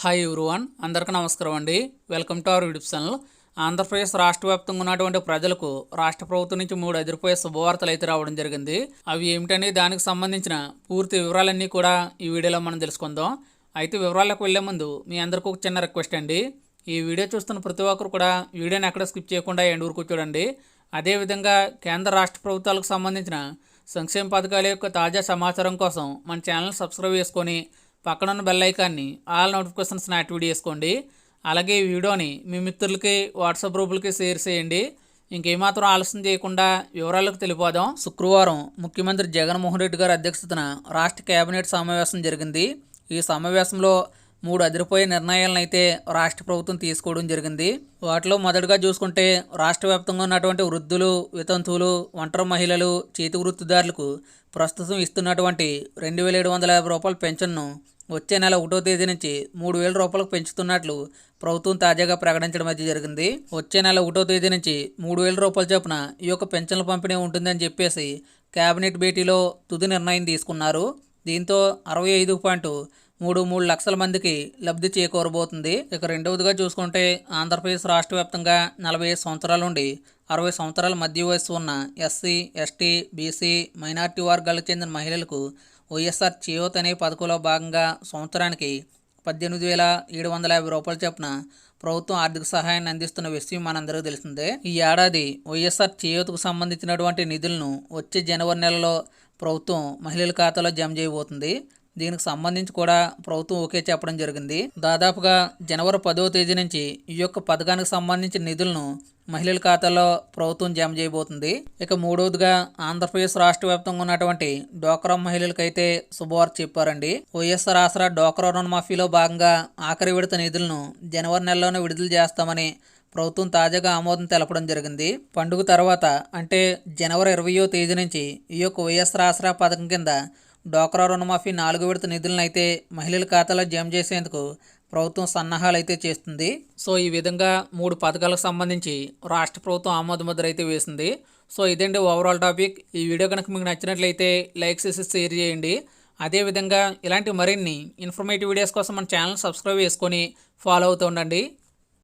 Hi everyone, అందరికీ నమస్కారం అండి. Welcome to our YouTube channel. Andhra Pradesh రాష్ట్ర వ్యాప్తంగా ఉన్నటువంటి ప్రజలకు రాష్ట్ర ప్రభుత్వం నుంచి 3 అదిరిపోయే శుభవార్తలు అయితే రావడం జరిగింది. అవి ఏమిటని దానికి సంబంధించిన పూర్తి వివరాలన్నీ కూడా ఈ వీడియోలో మనం తెలుసుకుందాం. అయితే వివరాలకు వెళ్లే ముందు మీ అందరికీ ఒక చిన్న రిక్వెస్ట్ అండి. ఈ వీడియో చూస్తున్న ప్రతి ఒక్కరు కూడా వీడియోని ఎక్కడ స్కిప్ చేయకుండా ఎండ్ వరకు చూడండి. అదేవిధంగా కేంద్ర రాష్ట్ర ప్రభుత్వాలకు సంబంధించిన సంక్షేమ పథకాల యొక్క తాజా సమాచారం కోసం మన ఛానల్ సబ్స్క్రైబ్ చేసుకొని పక్కనున్న బెల్ ఐకాన్ని ఆల్ నోటిఫికేషన్స్ని యాక్టివేట్ చేసుకోండి. అలాగే ఈ వీడియోని మీ మిత్రులకి వాట్సాప్ గ్రూపులకి షేర్ చేయండి. ఇంకేమాత్రం ఆలస్యం చేయకుండా వివరాలకు తెలిపోదాం. శుక్రవారం ముఖ్యమంత్రి జగన్మోహన్ రెడ్డి గారి అధ్యక్షతన రాష్ట్ర కేబినెట్ సమావేశం జరిగింది. ఈ సమావేశంలో 3 అదిరిపోయే నిర్ణయాలను అయితే రాష్ట్ర ప్రభుత్వం తీసుకోవడం జరిగింది. వాటిలో మొదటగా చూసుకుంటే రాష్ట్ర వ్యాప్తంగా ఉన్నటువంటి వృద్ధులు, వితంతువులు, ఒంటరి మహిళలు, చేతి వృత్తిదారులకు ప్రస్తుతం ఇస్తున్నటువంటి 2,750 రూపాయల పెన్షన్ను వచ్చే నెల 1వ తేదీ నుంచి 3,000 రూపాయలకు పెంచుతున్నట్లు ప్రభుత్వం తాజాగా ప్రకటించడం అయితే జరిగింది. వచ్చే నెల 1వ తేదీ నుంచి 3,000 రూపాయల చొప్పున ఈ యొక్క పెన్షన్ల పంపిణీ ఉంటుందని చెప్పేసి కేబినెట్ భేటీలో తుది నిర్ణయం తీసుకున్నారు. దీంతో 65.33 లక్షల మందికి లబ్ధి చేకూరబోతుంది. ఇక రెండవదిగా చూసుకుంటే ఆంధ్రప్రదేశ్ రాష్ట్ర వ్యాప్తంగా 45 సంవత్సరాల నుండి 60 సంవత్సరాల మధ్య వయస్సు ఉన్న ఎస్సీ, ఎస్టీ, బీసీ, మైనార్టీ వర్గాలకు చెందిన మహిళలకు వైఎస్ఆర్ చేయూత అనే పథకంలో భాగంగా సంవత్సరానికి 18,750 రూపాయల చొప్పున ప్రభుత్వం ఆర్థిక సహాయాన్ని అందిస్తున్న విషయం మనందరికీ తెలిసిందే. ఈ ఏడాది వైఎస్ఆర్ చేయూతకు సంబంధించినటువంటి నిధులను వచ్చే జనవరి నెలలో ప్రభుత్వం మహిళల ఖాతాలో జమ చేయబోతుంది. దీనికి సంబంధించి కూడా ప్రభుత్వం ఓకే చెప్పడం జరిగింది. దాదాపుగా జనవరి 10వ తేదీ నుంచి ఈ యొక్క పథకానికి సంబంధించిన నిధులను మహిళల ఖాతాలో ప్రభుత్వం జమ చేయబోతుంది. ఇక మూడవదిగా ఆంధ్రప్రదేశ్ రాష్ట్ర వ్యాప్తంగా ఉన్నటువంటి డ్వాక్రా మహిళలకైతే శుభవార్త చెప్పారండి. వైఎస్ఆర్ ఆసరా డ్వాక్రా రుణమాఫీలో భాగంగా ఆఖరి విడత నిధులను జనవరి నెలలోనే విడుదల చేస్తామని ప్రభుత్వం తాజాగా ఆమోదం తెలపడం జరిగింది. పండుగ తర్వాత అంటే జనవరి 20వ తేదీ నుంచి ఈ యొక్క వైఎస్ఆర్ ఆసరా పథకం కింద డ్వాక్రా రుణమాఫీ 4వ విడత నిధులను అయితే మహిళల ఖాతాలో జమ చేసేందుకు ప్రభుత్వం సన్నాహాలు అయితే చేస్తుంది. సో ఈ విధంగా 3 పథకాలకు సంబంధించి రాష్ట్ర ప్రభుత్వం ఆమోద ముద్ర అయితే వేసింది. సో ఇదండి ఓవరాల్ టాపిక్. ఈ వీడియో కనుక మీకు నచ్చినట్లయితే లైక్ చేసి షేర్ చేయండి. అదేవిధంగా ఇలాంటి మరిన్ని ఇన్ఫర్మేటివ్ వీడియోస్ కోసం మన ఛానల్ సబ్స్క్రైబ్ చేసుకొని ఫాలో అవుతూ ఉండండి.